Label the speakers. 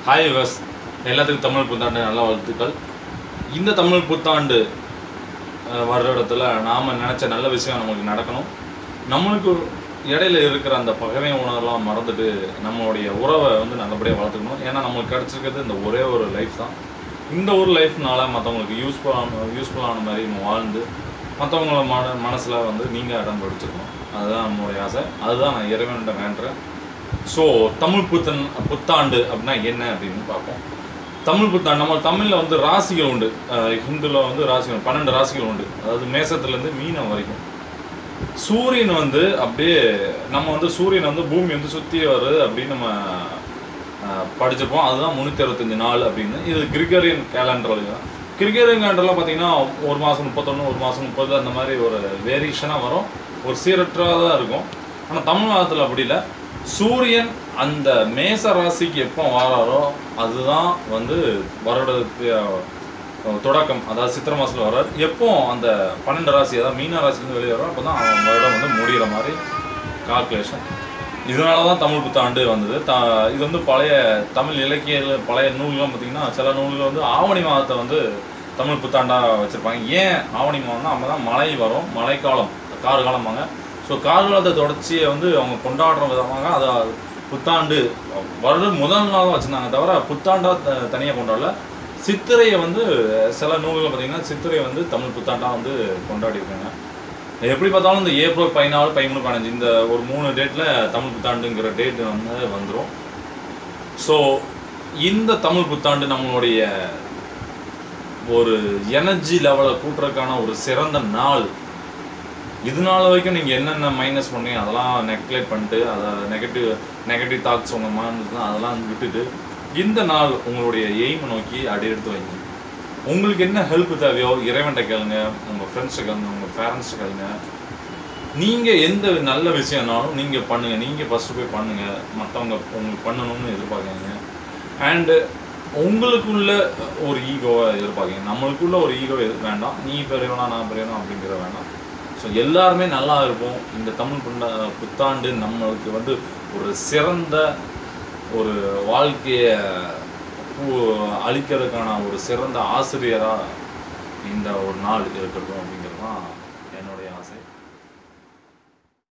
Speaker 1: Hi விவஸ், எல்லாத்துக்கும் தமிழ் புத்தாண்டு நல்ல வாழ்த்துக்கள். இந்த தமிழ் புத்தாண்டு வருடத்தில் நாம் நினச்ச நல்ல விஷயம் நமக்கு நடக்கணும். நம்மளுக்கு இடையில இருக்கிற அந்த பகைமை உணர்வெல்லாம் மறந்துட்டு நம்மளுடைய உறவை நல்லபடியாக வளர்த்துக்கணும். ஏன்னா நம்மளுக்கு கிடச்சிருக்கிறது இந்த ஒரே ஒரு லைஃப் தான். இந்த ஒரு லைஃப்னால மற்றவங்களுக்கு யூஸ்ஃபுல்லான மாதிரி நம்ம வாழ்ந்து மற்றவங்கள மனசில் நீங்கள் இடம் பிடிச்சிக்கணும். அதுதான் நம்மளுடைய ஆசை. அதுதான் நான் இறைவன்கிட்ட வேண்டுறேன். ஸோ தமிழ் புத்தாண்டு அப்படின்னா என்ன அப்படின்னு பார்ப்போம். தமிழ் புத்தாண்டு நம்ம தமிழில் ராசிகள் உண்டு. ஹிந்துவில் ராசிகள் 12 ராசிகள் உண்டு. அதாவது மேசத்துலேருந்து மீனம் வரைக்கும். சூரியன் அப்படியே நம்ம சூரியன் பூமி சுற்றி வருது அப்படின்னு நம்ம படிச்சிருப்போம். அதுதான் 365 நாள் அப்படின்னு. இது கிரிகோரியன் கேலண்டர் தான். கிரிகோரியன் கேலண்டர்லாம் பார்த்தீங்கன்னா ஒரு மாதம் 31, ஒரு மாதம் 30 அந்த மாதிரி ஒரு வேரியேஷனாக வரும். ஒரு சீரற்றதாக இருக்கும். ஆனால் தமிழ்நாட்டில் அப்படி இல்லை. சூரியன் அந்த மேச ராசிக்கு எப்போ வராரோ அதுதான் வருடத்துக்கு தொடக்கம். அதாவது சித்திரை மாதத்தில் வர்றார். எப்போ அந்த 12 ராசி அதாவது மீன ராசிலேருந்து வெளியே வரோம் அப்போ தான் அவன் வருடம் முடிகிற மாதிரி கால்குலேஷன். இதனால தான் தமிழ் புத்தாண்டு வந்தது. இது பழைய தமிழ் இலக்கிய பழைய நூல்கள்லாம் பார்த்திங்கன்னா சில நூல்கள் ஆவணி மாதத்தை தமிழ் புத்தாண்டாக வச்சுருப்பாங்க. ஏன் ஆவணி மாதம்னா அப்போ தான் மழை வரும், மழைக்காலம், கார் காலம்பாங்க. ஸோ கார்காலத்தை தொடர்ச்சியை அவங்க கொண்டாடுற விதமாக அதை புத்தாண்டு வருடம் முதல் நாளாக வச்சுருந்தாங்க. தவிர புத்தாண்டாக தனியாக கொண்டாடல. சித்திரையை சில நூல்கள் பார்த்திங்கன்னா சித்திரையை தமிழ் புத்தாண்டாக கொண்டாடிருக்காங்க. எப்படி பார்த்தாலும் இந்த ஏப்ரல் 14, 13, 15 இந்த ஒரு 3 டேட்டில் தமிழ் புத்தாண்டுங்கிற டேட் வந்துடும். ஸோ இந்த தமிழ் புத்தாண்டு நம்மளுடைய ஒரு எனர்ஜி லெவலை கூட்டுறதுக்கான ஒரு சிறந்த நாள். இதனால வரைக்கும் நீங்கள் என்னென்ன மைனஸ் பண்ணீங்க அதெல்லாம் நெக்லேட் பண்ணிட்டு அதை நெகட்டிவ் தாட்ஸ் உங்கள் மைண்ட் அதெல்லாம் விட்டுட்டு இந்த நாள் உங்களுடைய எய்மை நோக்கி அடி எடுத்து வைங்க. உங்களுக்கு என்ன ஹெல்ப் தேவையோ இறைவன்கிட்ட கேளுங்க, உங்கள் ஃப்ரெண்ட்ஸை கேளுங்க, உங்கள் பேரண்ட்ஸை கேளுங்க. நீங்கள் எந்த நல்ல விஷயம்னாலும் நீங்கள் பண்ணுங்கள். நீங்கள் ஃபஸ்ட்டு போய் பண்ணுங்கள். மற்றவங்க உங்களுக்கு பண்ணணும்னு எதிர்பார்க்குறீங்க. அண்டு உங்களுக்குள்ள ஒரு ஈகோவை எதிர்பார்க்குறீங்க. நம்மளுக்குள்ள ஒரு ஈகோ வேண்டாம். நீ பெரியவனா நான் பெரியவனா அப்படிங்கிற வேண்டாம். ஸோ எல்லாருமே நல்லா இருப்போம். இந்த தமிழ் புத்தாண்டு நம்மளுக்கு ஒரு சிறந்த ஒரு வாழ்க்கையை அளிக்கிறதுக்கான ஒரு சிறந்த ஆசிரியராக இந்த ஒரு நாள் இருக்கட்டும் அப்படிங்கிறது தான் என்னுடைய ஆசை.